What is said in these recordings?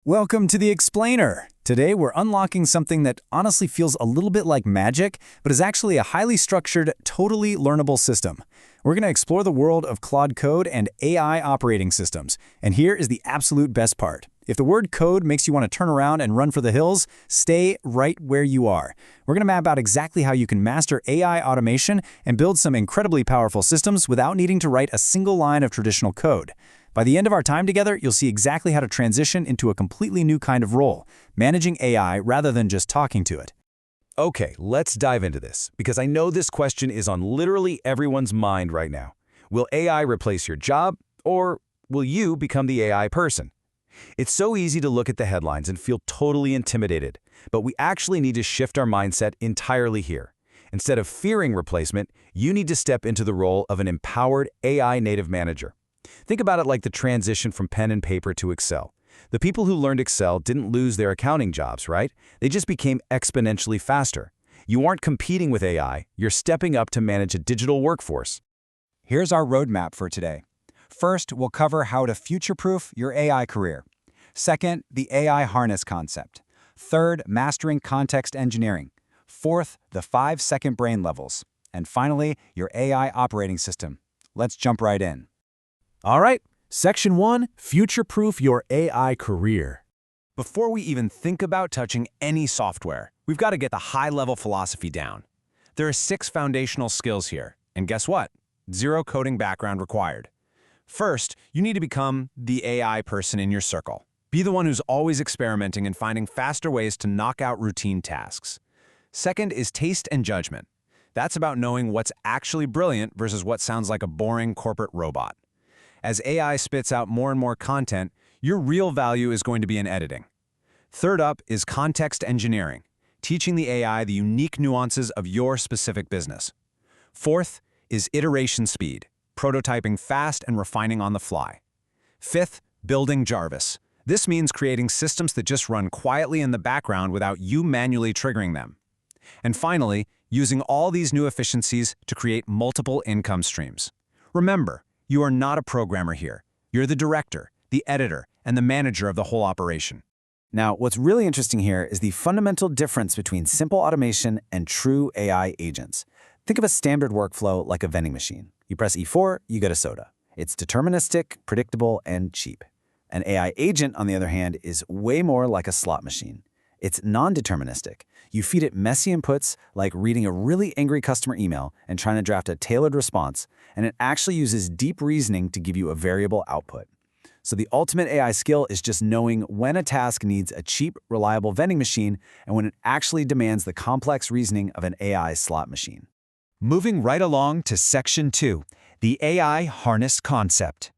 Welcome to the Explainer. Today we're unlocking something that honestly feels a little bit like magic, but is actually a highly structured, totally learnable system. We're going to explore the world of Claude Code and AI operating systems. And here is the absolute best part. If the word code makes you want to turn around and run for the hills, stay right where you are. We're going to map out exactly how you can master AI automation and build some incredibly powerful systems without needing to write a single line of traditional code. By the end of our time together, you'll see exactly how to transition into a completely new kind of role, managing AI rather than just talking to it. Okay, let's dive into this, because I know this question is on literally everyone's mind right now. Will AI replace your job, or will you become the AI person? It's so easy to look at the headlines and feel totally intimidated, but we actually need to shift our mindset entirely here. Instead of fearing replacement, you need to step into the role of an empowered AI native manager. Think about it like the transition from pen and paper to Excel. The people who learned Excel didn't lose their accounting jobs, right? They just became exponentially faster. You aren't competing with AI, you're stepping up to manage a digital workforce. Here's our roadmap for today. First, we'll cover how to future-proof your AI career. Second, the AI harness concept. Third, mastering context engineering. Fourth, the 5-second brain levels. And finally, your AI operating system. Let's jump right in. All right, Section 1, future-proof your AI career. Before we even think about touching any software, we've got to get the high-level philosophy down. There are 6 foundational skills here, and guess what? 0 coding background required. First, you need to become the AI person in your circle. Be the one who's always experimenting and finding faster ways to knock out routine tasks. Second is taste and judgment. That's about knowing what's actually brilliant versus what sounds like a boring corporate robot. As AI spits out more and more content, your real value is going to be in editing. Third up is context engineering, teaching the AI the unique nuances of your specific business. Fourth is iteration speed, prototyping fast and refining on the fly. Fifth, building Jarvis. This means creating systems that just run quietly in the background without you manually triggering them. And finally, using all these new efficiencies to create multiple income streams. Remember, you are not a programmer here. You're the director, the editor, and the manager of the whole operation. Now, what's really interesting here is the fundamental difference between simple automation and true AI agents. Think of a standard workflow like a vending machine. You press E4, you get a soda. It's deterministic, predictable, and cheap. An AI agent, on the other hand, is way more like a slot machine. It's non-deterministic. You feed it messy inputs like reading a really angry customer email and trying to draft a tailored response, and it actually uses deep reasoning to give you a variable output. So the ultimate AI skill is just knowing when a task needs a cheap, reliable vending machine and when it actually demands the complex reasoning of an AI slot machine. Moving right along to Section 2, the AI harness concept.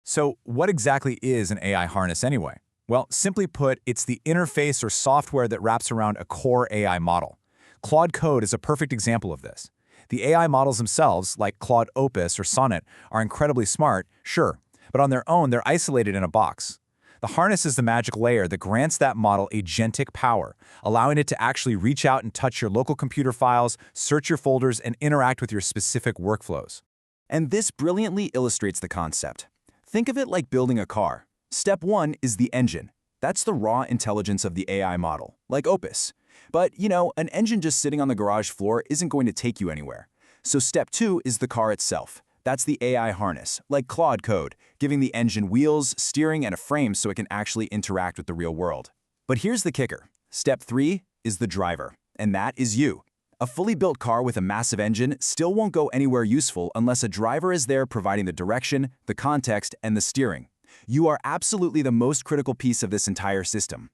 So what exactly is an AI harness anyway? Well, simply put, it's the interface or software that wraps around a core AI model. Claude Code is a perfect example of this. The AI models themselves, like Claude Opus or Sonnet, are incredibly smart, sure, but on their own, they're isolated in a box. The harness is the magic layer that grants that model agentic power, allowing it to actually reach out and touch your local computer files, search your folders, and interact with your specific workflows. And this brilliantly illustrates the concept. Think of it like building a car. Step 1 is the engine. That's the raw intelligence of the AI model, like Opus. But, an engine just sitting on the garage floor isn't going to take you anywhere. So step 2 is the car itself. That's the AI harness, like Claude Code, giving the engine wheels, steering, and a frame so it can actually interact with the real world. But here's the kicker. Step 3 is the driver, and that is you. A fully built car with a massive engine still won't go anywhere useful unless a driver is there providing the direction, the context, and the steering. You are absolutely the most critical piece of this entire system.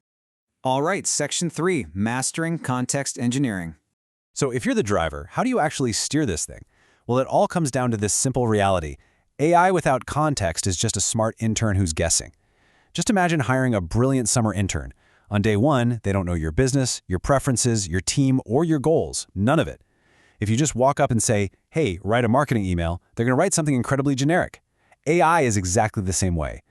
All right, Section 3, mastering context engineering. So if you're the driver, how do you actually steer this thing? Well, it all comes down to this simple reality. AI without context is just a smart intern who's guessing. Just imagine hiring a brilliant summer intern. On day 1, they don't know your business, your preferences, your team, or your goals. None of it. If you just walk up and say, hey, write a marketing email, they're going to write something incredibly generic. AI is exactly the same way.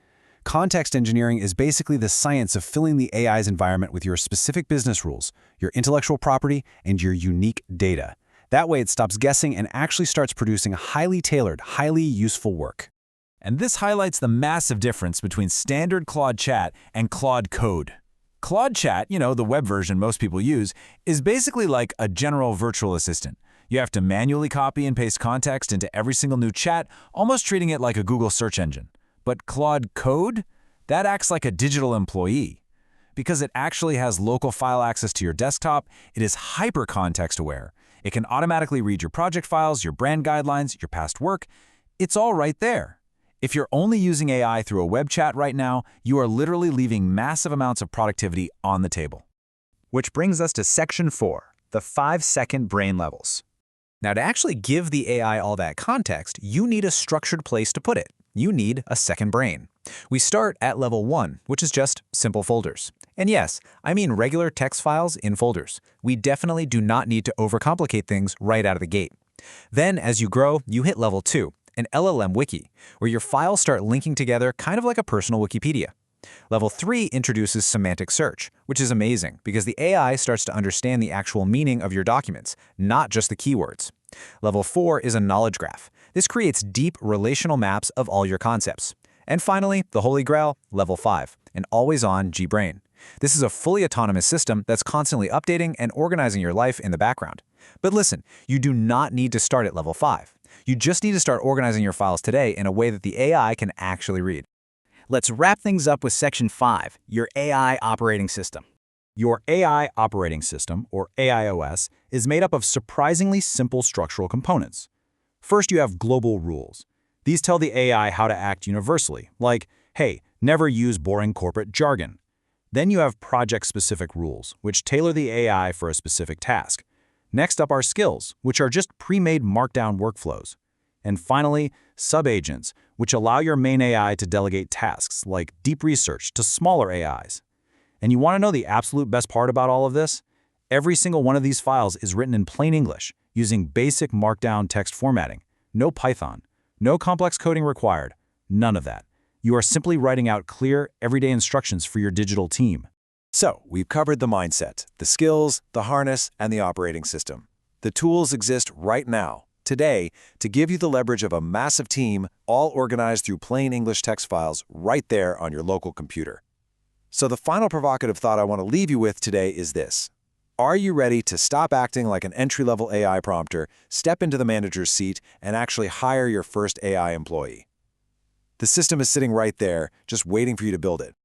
Context engineering is basically the science of filling the AI's environment with your specific business rules, your intellectual property, and your unique data. That way it stops guessing and actually starts producing highly tailored, highly useful work. And this highlights the massive difference between standard Claude Chat and Claude Code. Claude Chat, the web version most people use, is basically like a general virtual assistant. You have to manually copy and paste context into every single new chat, almost treating it like a Google search engine. But Claude Code? That acts like a digital employee. Because it actually has local file access to your desktop, it is hyper-context aware. It can automatically read your project files, your brand guidelines, your past work. It's all right there. If you're only using AI through a web chat right now, you are literally leaving massive amounts of productivity on the table. Which brings us to Section 4, the 5-second brain levels. Now, to actually give the AI all that context, you need a structured place to put it. You need a second brain. We start at level 1, which is just simple folders. And yes, I mean regular text files in folders. We definitely do not need to overcomplicate things right out of the gate. Then, as you grow, you hit level 2, an LLM wiki, where your files start linking together kind of like a personal Wikipedia. Level 3 introduces semantic search, which is amazing because the AI starts to understand the actual meaning of your documents, not just the keywords. Level 4 is a knowledge graph. This creates deep relational maps of all your concepts. And finally, the holy grail, level 5, an always-on G-brain. This is a fully autonomous system that's constantly updating and organizing your life in the background. But listen, you do not need to start at level 5. You just need to start organizing your files today in a way that the AI can actually read. Let's wrap things up with Section 5, your AI operating system. Your AI operating system, or AIOS, is made up of surprisingly simple structural components. First, you have global rules. These tell the AI how to act universally, like, hey, never use boring corporate jargon. Then you have project-specific rules, which tailor the AI for a specific task. Next up are skills, which are just pre-made markdown workflows. And finally, sub-agents, which allow your main AI to delegate tasks, like deep research, to smaller AIs. And you want to know the absolute best part about all of this? Every single one of these files is written in plain English, using basic markdown text formatting. No Python. No complex coding required. None of that. You are simply writing out clear, everyday instructions for your digital team. So, we've covered the mindset, the skills, the harness, and the operating system. The tools exist right now, today, to give you the leverage of a massive team, all organized through plain English text files right there on your local computer. So the final provocative thought I want to leave you with today is this. Are you ready to stop acting like an entry-level AI prompter, step into the manager's seat, and actually hire your first AI employee? The system is sitting right there, just waiting for you to build it.